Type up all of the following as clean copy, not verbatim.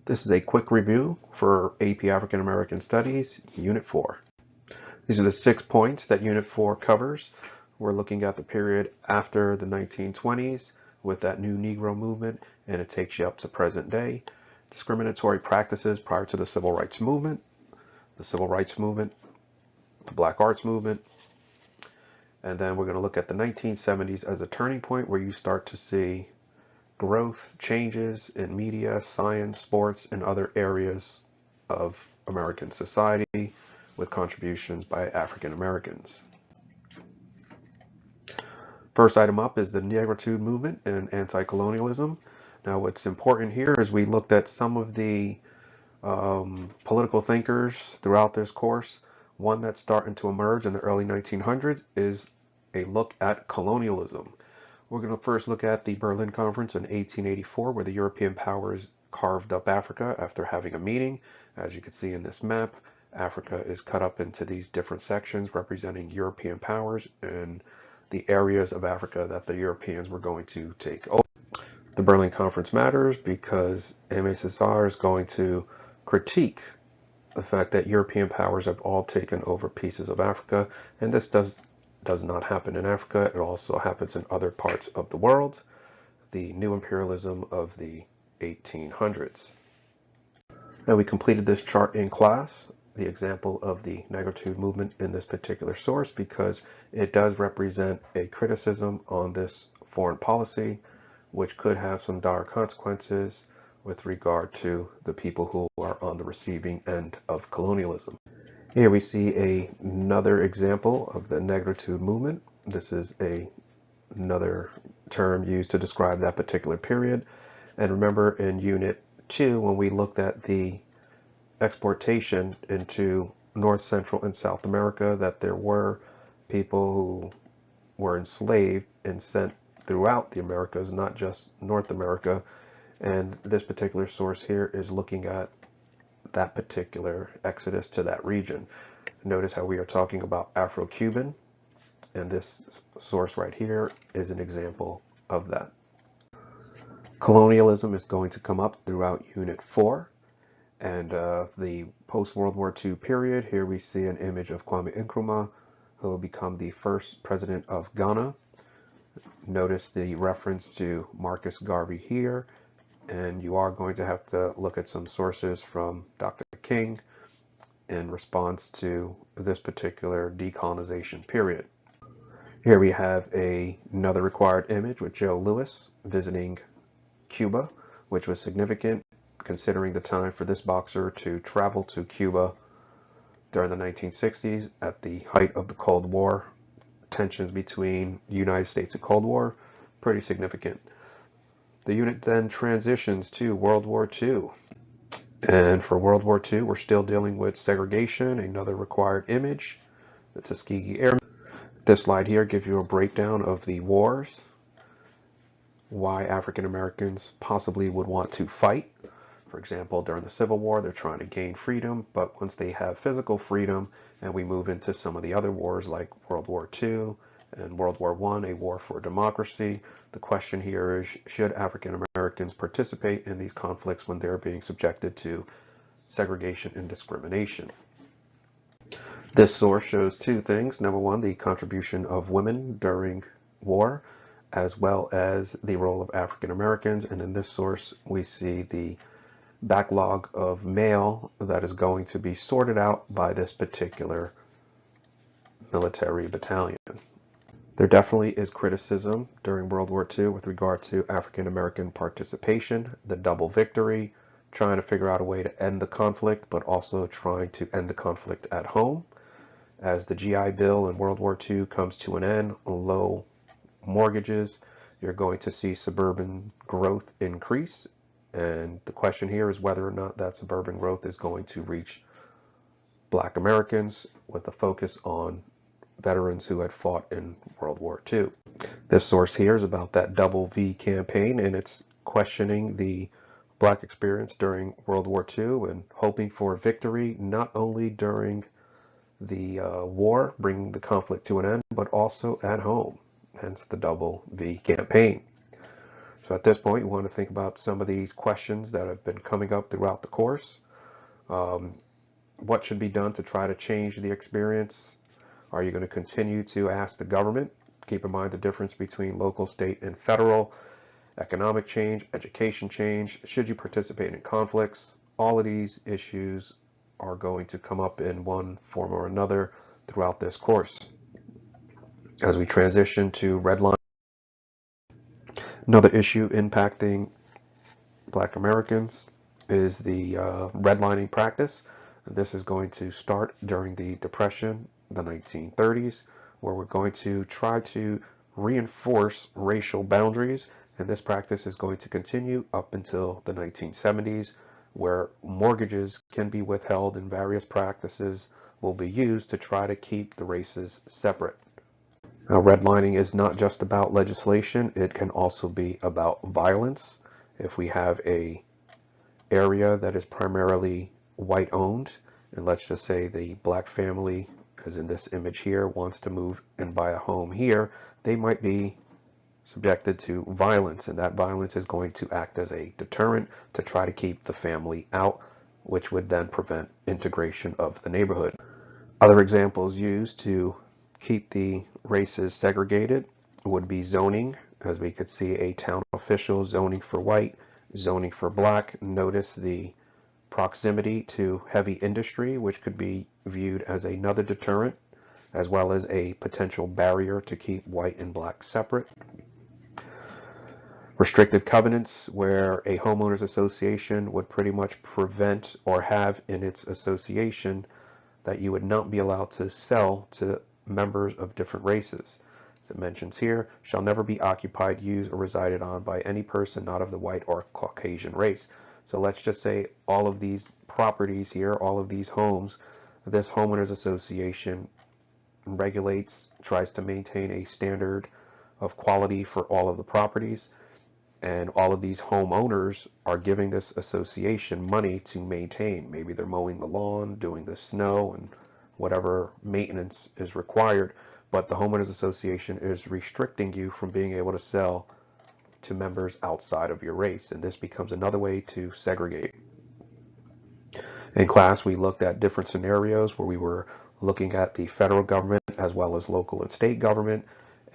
This is a quick review for AP African American Studies, Unit 4. These are the 6 points that Unit 4 covers. We're looking at the period after the 1920s with that new Negro movement, and it takes you up to present day. Discriminatory practices prior to the Civil Rights Movement, the Black Arts Movement, and then we're going to look at the 1970s as a turning point where you start to see growth, changes in media, science, sports, and other areas of American society with contributions by African Americans. First item up is the Negritude movement and anti-colonialism. Now what's important here is we looked at some of the political thinkers throughout this course. One that's starting to emerge in the early 1900s is a look at colonialism. We're going to first look at the Berlin Conference in 1884, where the European powers carved up Africa after having a meeting. As you can see in this map, Africa is cut up into these different sections representing European powers and the areas of Africa that the Europeans were going to take over. The Berlin Conference matters because Aimé Césaire is going to critique the fact that European powers have all taken over pieces of Africa, and this does not happen in Africa. It also happens in other parts of the world. The new imperialism of the 1800s. Now we completed this chart in class, the example of the Negritude movement in this particular source, because it does represent a criticism on this foreign policy, which could have some dire consequences with regard to the people who are on the receiving end of colonialism. Here we see another example of the Negritude movement. This is another term used to describe that particular period. And remember in Unit 2, when we looked at the exportation into North, Central, and South America, that there were people who were enslaved and sent throughout the Americas, not just North America. And this particular source here is looking at that particular exodus to that region. Notice how we are talking about Afro-Cuban, and this source right here is an example of that. Colonialism is going to come up throughout Unit 4, and the post-World War II period. Here we see an image of Kwame Nkrumah, who will become the first president of Ghana. Notice the reference to Marcus Garvey here, and you are going to have to look at some sources from Dr. King in response to this particular decolonization period. Here we have another required image with Joe Louis visiting Cuba, which was significant considering the time for this boxer to travel to Cuba during the 1960s at the height of the Cold War. Tensions between the United States and Cold War, pretty significant. The unit then transitions to World War II. And for World War II, we're still dealing with segregation, another required image. The Tuskegee Airmen. This slide here gives you a breakdown of the wars, why African Americans possibly would want to fight. For example, during the Civil War, they're trying to gain freedom, but once they have physical freedom, and we move into some of the other wars like World War II and World War I, a war for democracy, the question here is, should African Americans participate in these conflicts when they're being subjected to segregation and discrimination? This source shows two things. Number one, the contribution of women during war, as well as the role of African Americans. And in this source, we see the backlog of mail that is going to be sorted out by this particular military battalion. There definitely is criticism during World War II with regard to African American participation, the double victory, trying to figure out a way to end the conflict, but also trying to end the conflict at home. As the GI Bill in World War II comes to an end, low mortgages, you're going to see suburban growth increase. And the question here is whether or not that suburban growth is going to reach Black Americans with a focus on veterans who had fought in World War II. This source here is about that double V campaign, and it's questioning the Black experience during World War II and hoping for victory not only during the war, bringing the conflict to an end, but also at home, hence the double V campaign. So at this point, you want to think about some of these questions that have been coming up throughout the course. What should be done to try to change the experience? Are you going to continue to ask the government? Keep in mind the difference between local, state, and federal. Economic change, education change. Should you participate in conflicts? All of these issues are going to come up in one form or another throughout this course. As we transition to redlining, another issue impacting Black Americans is the redlining practice. This is going to start during the Depression, the 1930s, where we're going to try to reinforce racial boundaries, and this practice is going to continue up until the 1970s, where mortgages can be withheld and various practices will be used to try to keep the races separate. Now, redlining is not just about legislation, it can also be about violence. If we have a area that is primarily white owned, and let's just say the black family, as in this image here, wants to move and buy a home here, they might be subjected to violence, and that violence is going to act as a deterrent to try to keep the family out, which would then prevent integration of the neighborhood. Other examples used to keep the races segregated would be zoning, as we could see a town official zoning for white, zoning for black. Notice the proximity to heavy industry, which could be viewed as another deterrent, as well as a potential barrier to keep white and black separate. Restrictive covenants, where a homeowners association would pretty much prevent or have in its association that you would not be allowed to sell to members of different races. As it mentions here, shall never be occupied, used, or resided on by any person not of the white or Caucasian race. So let's just say all of these properties here, all of these homes, this homeowners association regulates, tries to maintain a standard of quality for all of the properties, and all of these homeowners are giving this association money to maintain. Maybe they're mowing the lawn, doing the snow, and whatever maintenance is required, but the homeowners association is restricting you from being able to sell to members outside of your race, and this becomes another way to segregate. In class, we looked at different scenarios where we were looking at the federal government as well as local and state government,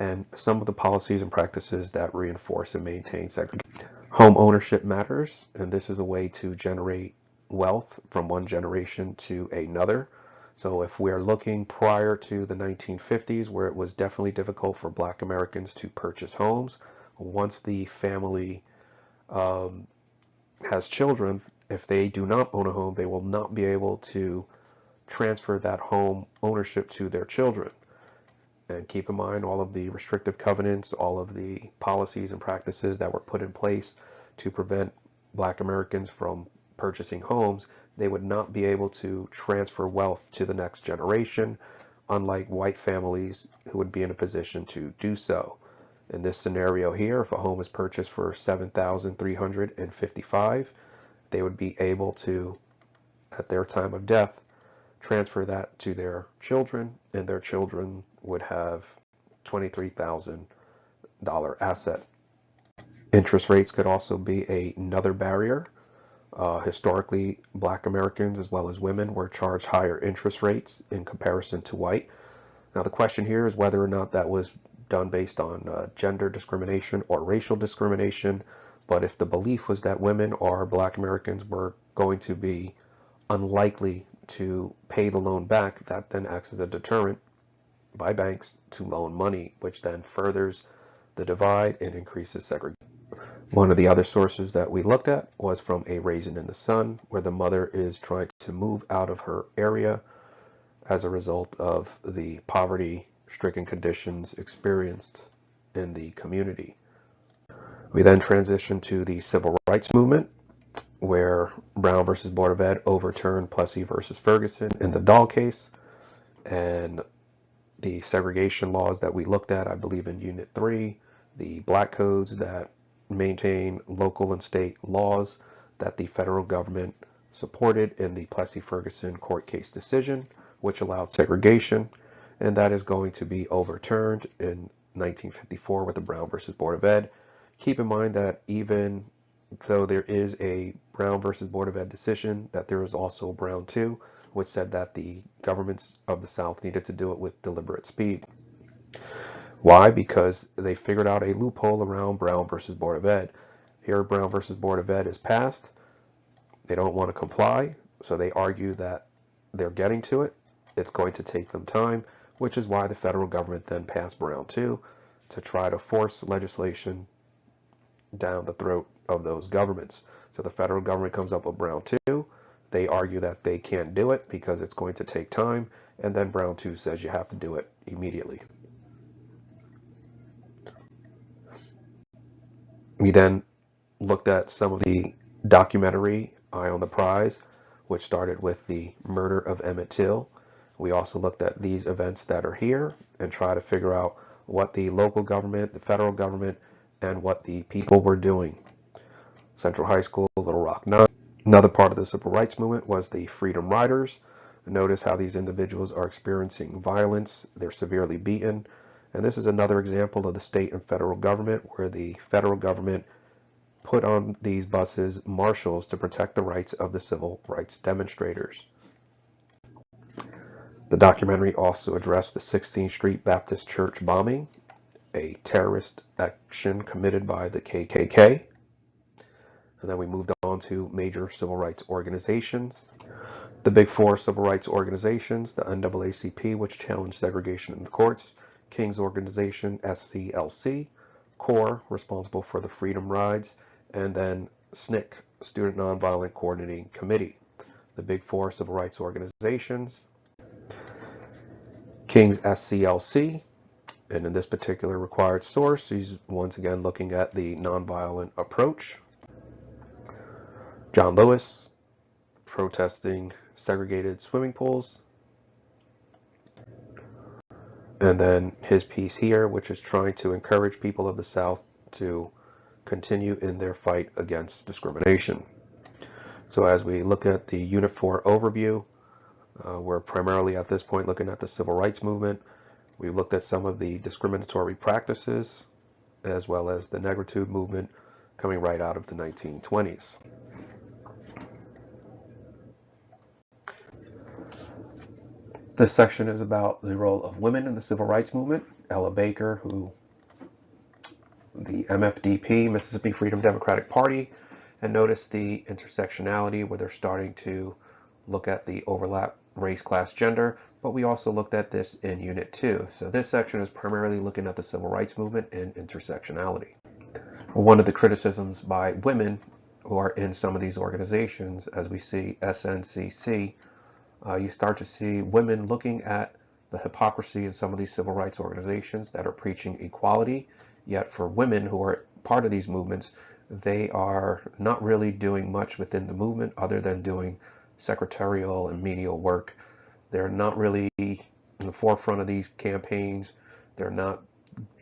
and some of the policies and practices that reinforce and maintain segregation. Home ownership matters, and this is a way to generate wealth from one generation to another. So if we're looking prior to the 1950s, where it was definitely difficult for Black Americans to purchase homes, once the family has children, if they do not own a home, they will not be able to transfer that home ownership to their children. And keep in mind all of the restrictive covenants, all of the policies and practices that were put in place to prevent Black Americans from purchasing homes. They would not be able to transfer wealth to the next generation, unlike white families who would be in a position to do so. In this scenario here, if a home is purchased for $7,355, they would be able to, at their time of death, transfer that to their children, and their children would have $23,000 asset. Interest rates could also be another barrier. Historically, Black Americans as well as women were charged higher interest rates in comparison to white. Now the question here is whether or not that was done based on gender discrimination or racial discrimination, but if the belief was that women or Black Americans were going to be unlikely to pay the loan back, that then acts as a deterrent by banks to loan money, which then furthers the divide and increases segregation. One of the other sources that we looked at was from A Raisin in the Sun, where the mother is trying to move out of her area as a result of the poverty-stricken conditions experienced in the community. We then transition to the civil rights movement, where Brown versus Board of Ed overturned Plessy versus Ferguson in the Dahl case, and the segregation laws that we looked at, I believe in Unit 3, the black codes that maintain local and state laws that the federal government supported in the Plessy-Ferguson court case decision, which allowed segregation, and that is going to be overturned in 1954 with the Brown versus Board of Ed. Keep in mind that even though there is a Brown versus Board of Ed decision, that there is also Brown 2, which said that the governments of the South needed to do it with deliberate speed. Why? Because they figured out a loophole around Brown versus Board of Ed. Here, Brown versus Board of Ed is passed. They don't want to comply, so they argue that they're getting to it. It's going to take them time, which is why the federal government then passed Brown 2 to try to force legislation down the throat of those governments. So the federal government comes up with Brown 2. They argue that they can't do it because it's going to take time, and then Brown 2 says you have to do it immediately. We then looked at some of the documentary Eye on the Prize, which started with the murder of Emmett Till. We also looked at these events that are here and try to figure out what the local government, the federal government, and what the people were doing. Central High School, Little Rock 9. Another part of the civil rights movement was the Freedom Riders. Notice how these individuals are experiencing violence. They're severely beaten. And this is another example of the state and federal government where the federal government put on these buses marshals to protect the rights of the civil rights demonstrators. The documentary also addressed the 16th Street Baptist Church bombing, a terrorist action committed by the KKK. And then we moved on to major civil rights organizations. The big four civil rights organizations, the NAACP, which challenged segregation in the courts, King's Organization, SCLC, CORE, responsible for the Freedom Rides, and then SNCC, Student Nonviolent Coordinating Committee. The big four civil rights organizations, King's SCLC, and in this particular required source, he's once again looking at the nonviolent approach. John Lewis, protesting segregated swimming pools. And then his piece here, which is trying to encourage people of the South to continue in their fight against discrimination. So as we look at the Unit 4 overview, we're primarily at this point looking at the civil rights movement. We looked at some of the discriminatory practices, as well as the Negritude movement coming right out of the 1920s. This section is about the role of women in the civil rights movement. Ella Baker, who the MFDP, Mississippi Freedom Democratic Party, and notice the intersectionality where they're starting to look at the overlap race, class, gender, but we also looked at this in Unit 2. So this section is primarily looking at the civil rights movement and intersectionality. One of the criticisms by women who are in some of these organizations, as we see SNCC, you start to see women looking at the hypocrisy in some of these civil rights organizations that are preaching equality, yet for women who are part of these movements, they are not really doing much within the movement other than doing secretarial and menial work. They're not really in the forefront of these campaigns. They're not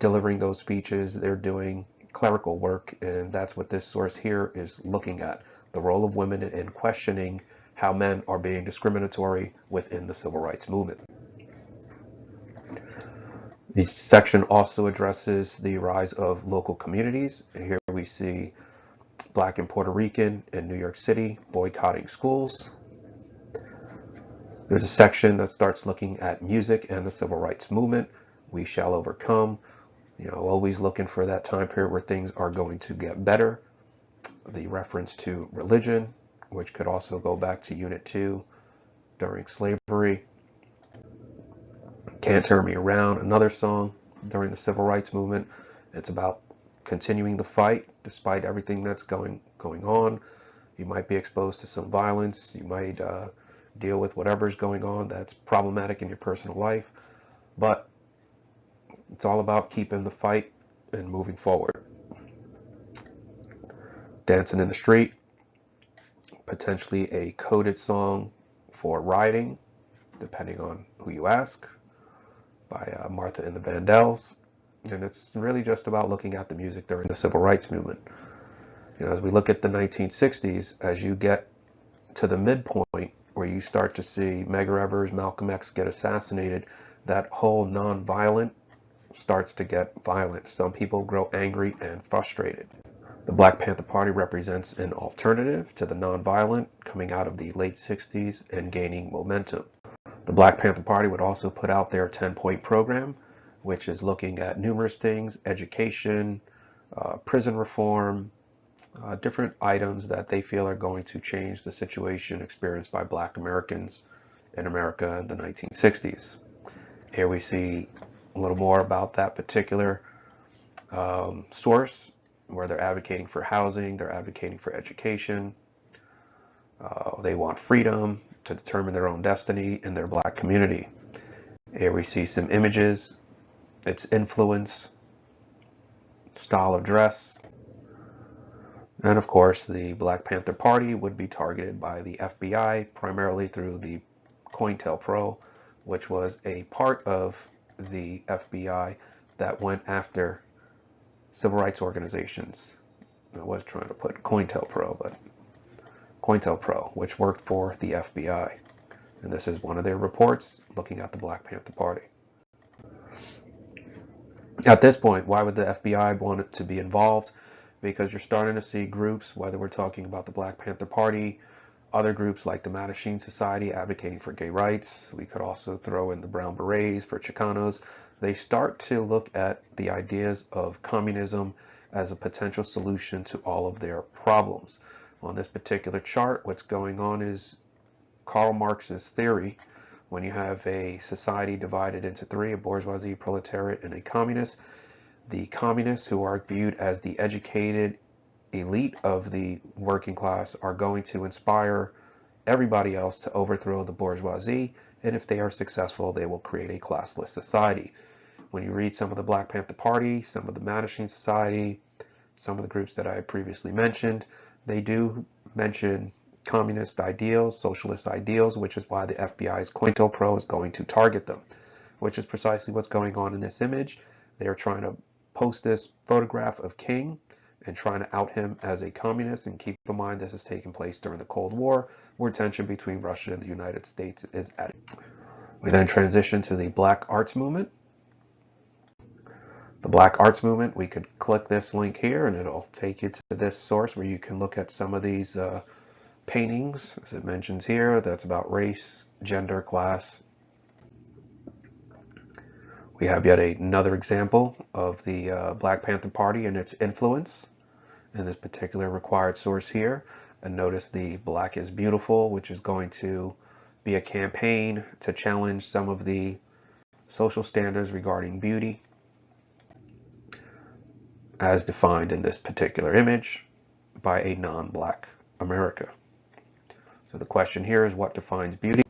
delivering those speeches. They're doing clerical work, and that's what this source here is looking at, the role of women in questioning how men are being discriminatory within the civil rights movement. This section also addresses the rise of local communities. Here we see Black and Puerto Rican in New York City boycotting schools. There's a section that starts looking at music and the civil rights movement. We shall overcome. Always looking for that time period where things are going to get better. The reference to religion, which could also go back to Unit 2 during slavery. Can't Turn Me Around, another song during the civil rights movement. It's about continuing the fight despite everything that's going on. You might be exposed to some violence. You might deal with whatever's going on that's problematic in your personal life. But it's all about keeping the fight and moving forward. Dancing in the Street, potentially a coded song for rioting, depending on who you ask, by Martha and the Vandells. And it's really just about looking at the music during the civil rights movement. As we look at the 1960s, as you get to the midpoint where you start to see Medgar Evers, Malcolm X get assassinated, that whole non-violent starts to get violent. Some people grow angry and frustrated. The Black Panther Party represents an alternative to the nonviolent coming out of the late 60s and gaining momentum. The Black Panther Party would also put out their 10-point program, which is looking at numerous things: education, prison reform, different items that they feel are going to change the situation experienced by Black Americans in America in the 1960s. Here we see a little more about that particular source, where they're advocating for housing, they're advocating for education, they want freedom to determine their own destiny in their Black community. Here we see some images, its influence, style of dress, and of course the Black Panther Party would be targeted by the FBI primarily through the COINTELPRO, which was a part of the FBI that went after civil rights organizations. I was trying to put COINTELPRO, but COINTELPRO, which worked for the FBI. And this is one of their reports looking at the Black Panther Party. At this point, why would the FBI want it to be involved? Because you're starting to see groups, whether we're talking about the Black Panther Party, other groups like the Mattachine Society advocating for gay rights. We could also throw in the Brown Berets for Chicanos. They start to look at the ideas of communism as a potential solution to all of their problems. On this particular chart, what's going on is Karl Marx's theory. When you have a society divided into three, a bourgeoisie, proletariat, and a communist, the communists, who are viewed as the educated elite of the working class, are going to inspire everybody else to overthrow the bourgeoisie, and if they are successful, they will create a classless society. When you read some of the Black Panther Party, some of the Mattachine Society, some of the groups that I previously mentioned, they do mention communist ideals, socialist ideals, which is why the FBI's COINTELPRO is going to target them, which is precisely what's going on in this image. They are trying to post this photograph of King and trying to out him as a communist. And keep in mind, this is taking place during the Cold War, where tension between Russia and the United States is at. We then transition to the Black Arts Movement. The Black Arts Movement, we could click this link here and it'll take you to this source where you can look at some of these paintings, as it mentions here, that's about race, gender, class. We have yet another example of the Black Panther Party and its influence in this particular required source here. And notice the Black is Beautiful, which is going to be a campaign to challenge some of the social standards regarding beauty as defined in this particular image by a non-Black America. So the question here is, what defines beauty?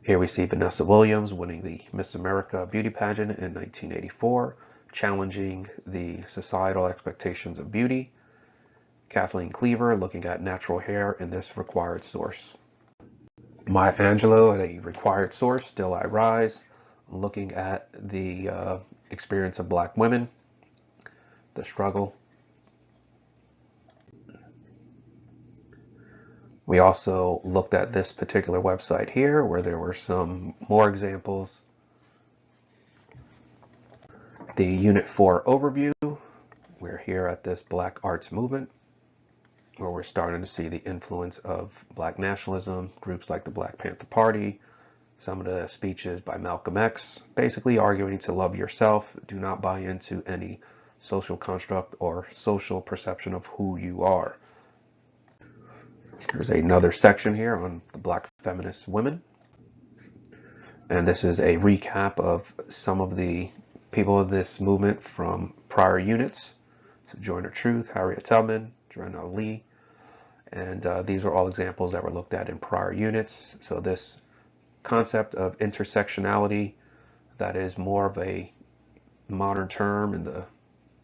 Here we see Vanessa Williams winning the Miss America beauty pageant in 1984, challenging the societal expectations of beauty. Kathleen Cleaver looking at natural hair in this required source. Maya Angelou at a required source, Still I Rise, looking at the experience of Black women, the struggle. We also looked at this particular website here where there were some more examples. The Unit 4 overview. We're here at this Black Arts Movement, where we're starting to see the influence of Black nationalism, groups like the Black Panther Party, some of the speeches by Malcolm X, basically arguing to love yourself, do not buy into any social construct or social perception of who you are. There's another section here on the Black feminist women. And this is a recap of some of the people of this movement from prior units. So Joyner Truth, Harriet Tubman, Joanna Lee. And these are all examples that were looked at in prior units. So this concept of intersectionality, that is more of a modern term in the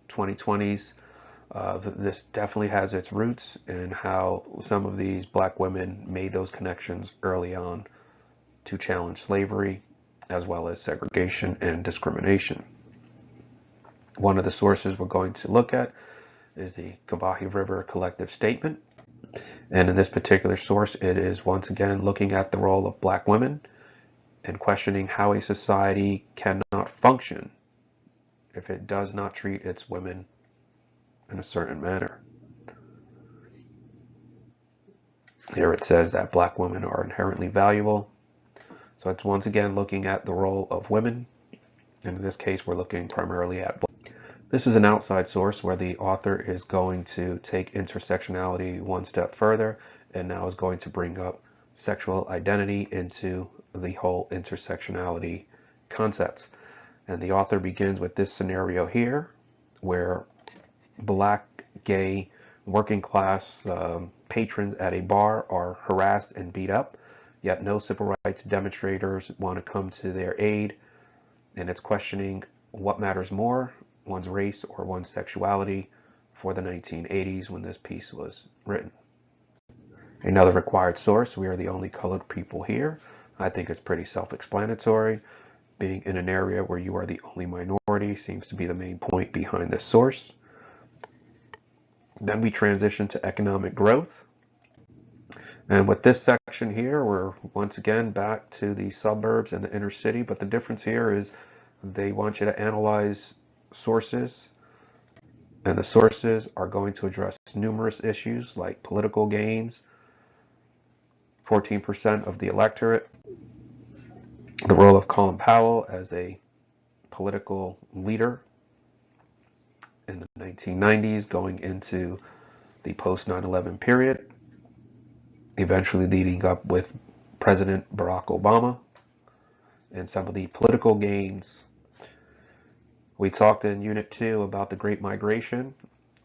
2020s. This definitely has its roots in how some of these Black women made those connections early on to challenge slavery, as well as segregation and discrimination. One of the sources we're going to look at is the Combahee River Collective Statement. And in this particular source, it is once again looking at the role of Black women and questioning how a society cannot function if it does not treat its women in a certain manner. Here it says that black women are inherently valuable. So it's once again looking at the role of women. And in this case, we're looking primarily at black. This is an outside source where the author is going to take intersectionality one step further and now is going to bring up sexual identity into the whole intersectionality concept. And the author begins with this scenario here where black, gay, working class patrons at a bar are harassed and beat up, yet no civil rights demonstrators want to come to their aid. And it's questioning what matters more, one's race or one's sexuality, for the 1980s when this piece was written. Another required source, we are the only colored people here. I think it's pretty self-explanatory. Being in an area where you are the only minority seems to be the main point behind this source. Then we transition to economic growth. And with this section here, we're once again back to the suburbs and the inner city, but the difference here is they want you to analyze sources, and the sources are going to address numerous issues like political gains, 14% of the electorate, the role of Colin Powell as a political leader in the 1990s going into the post 9/11 period, eventually leading up with President Barack Obama, and some of the political gains. We talked in Unit 2 about the Great Migration,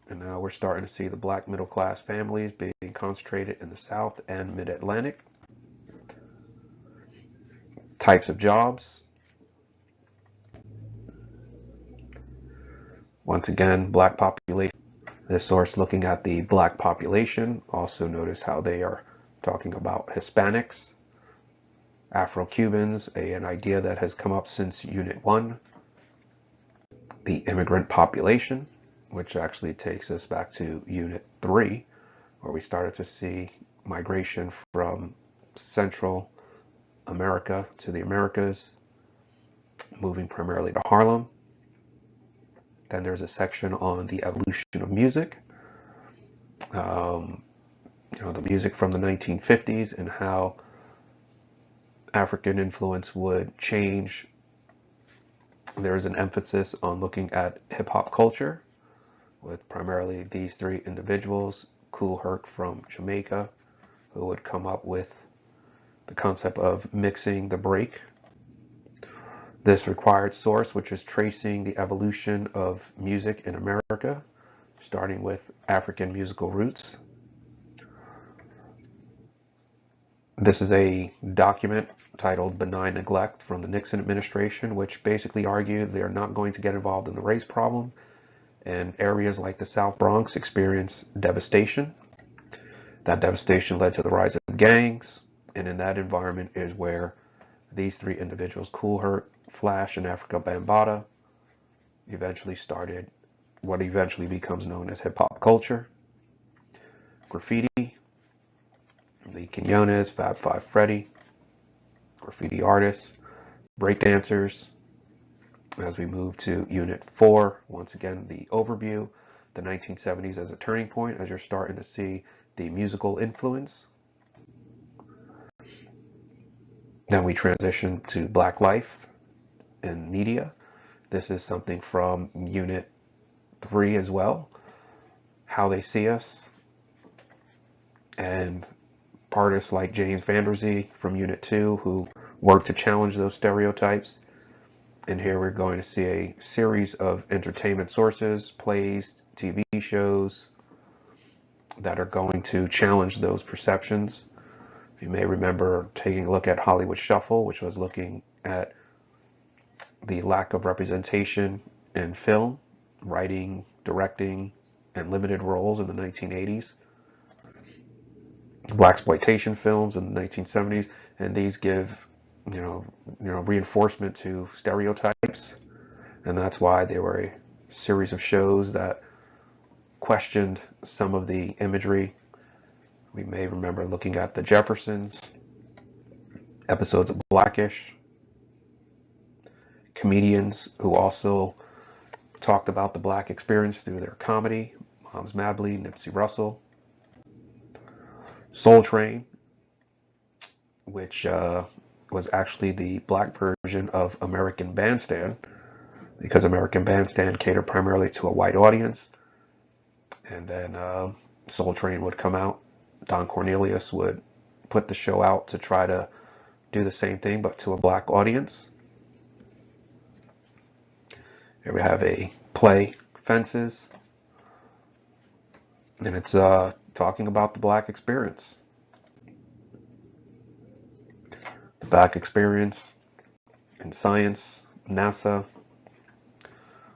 and now we're starting to see the black middle class families being concentrated in the South and Mid-Atlantic. Types of jobs. Once again, black population. This source looking at the black population. Also notice how they are talking about Hispanics, Afro-Cubans, an idea that has come up since Unit 1. The immigrant population, which actually takes us back to Unit 3, where we started to see migration from Central America to the Americas, moving primarily to Harlem. Then there's a section on the evolution of music, the music from the 1950s and how African influence would change. There's an emphasis on looking at hip-hop culture with primarily these three individuals, Kool Herc from Jamaica, who would come up with the concept of mixing the break. This required source, which is tracing the evolution of music in America, starting with African musical roots. This is a document titled Benign Neglect from the Nixon administration, which basically argued they're not going to get involved in the race problem, and areas like the South Bronx experience devastation. That devastation led to the rise of gangs, and in that environment is where these three individuals, Kool Herc, Flash, and Afrika Bambaataa, eventually started what eventually becomes known as hip-hop culture. Graffiti, the Quinones, Fab Five Freddy, graffiti artists, breakdancers. As we move to Unit 4, once again, the overview, the 1970s as a turning point, as you're starting to see the musical influence. Then we transition to Black life and media. This is something from Unit 3 as well, how they see us, and artists like James Van Der Zee from Unit 2 who work to challenge those stereotypes. And here we're going to see a series of entertainment sources, plays, TV shows that are going to challenge those perceptions. You may remember taking a look at Hollywood Shuffle, which was looking at the lack of representation in film, writing, directing, and limited roles in the 1980s. Blaxploitation films in the 1970s, and these give reinforcement to stereotypes, and that's why there were a series of shows that questioned some of the imagery. We may remember looking at the Jeffersons, episodes of Blackish, comedians who also talked about the black experience through their comedy, Moms Madly, Nipsey Russell. Soul Train, which was actually the black version of American Bandstand, because American Bandstand catered primarily to a white audience. And then Soul Train would come out. Don Cornelius would put the show out to try to do the same thing, but to a black audience. Here we have a play, Fences, and it's talking about the black experience. The black experience in science, NASA,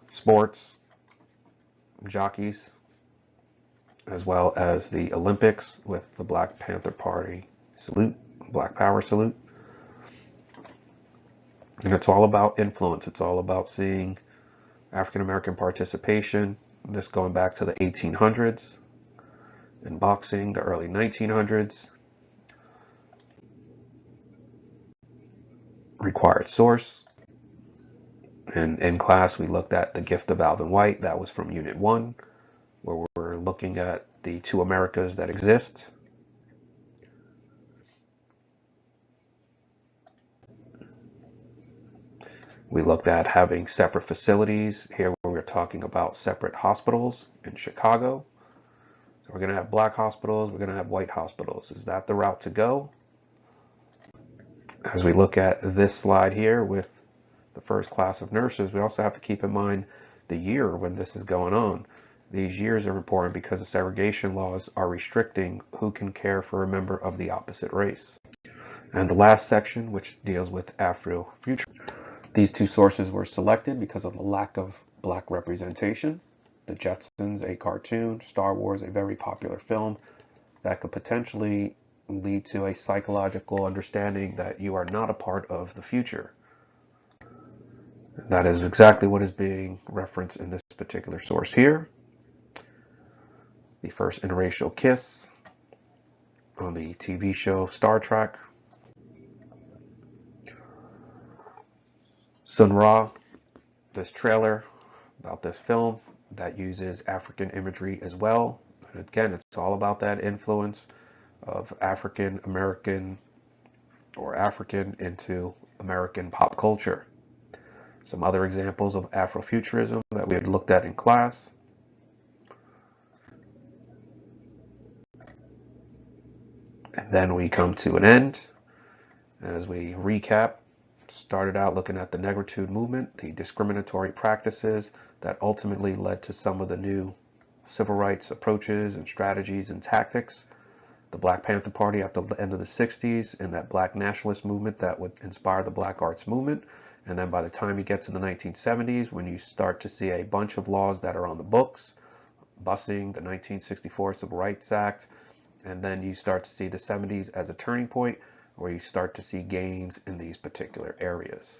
sports, jockeys, as well as the Olympics with the Black Panther Party salute, Black Power salute. And it's all about influence. It's all about seeing African American participation, this going back to the 1800s, in boxing, the early 1900s. Required source. And in class, we looked at The Gift of Alvin White. That was from Unit 1, where we're looking at the two Americas that exist. We looked at having separate facilities. Here we're talking about separate hospitals in Chicago. So we're going to have black hospitals, we're going to have white hospitals. Is that the route to go? As we look at this slide here with the first class of nurses, we also have to keep in mind the year when this is going on. These years are important because the segregation laws are restricting who can care for a member of the opposite race. And the last section, which deals with Afrofuturism. These two sources were selected because of the lack of black representation. The Jetsons, a cartoon, Star Wars, a very popular film that could potentially lead to a psychological understanding that you are not a part of the future. That is exactly what is being referenced in this particular source here. The first interracial kiss on the TV show Star Trek. Sun Ra, this trailer about this film that uses African imagery as well. And again, it's all about that influence of African American or African into American pop culture. Some other examples of Afrofuturism that we had looked at in class. And then we come to an end. As we recap, started out looking at the Negritude movement, the discriminatory practices that ultimately led to some of the new civil rights approaches and strategies and tactics. The Black Panther Party at the end of the 60s and that black nationalist movement that would inspire the black arts movement. And then by the time you get to the 1970s, when you start to see a bunch of laws that are on the books, busing, the 1964 Civil Rights Act, and then you start to see the 70s as a turning point where you start to see gains in these particular areas.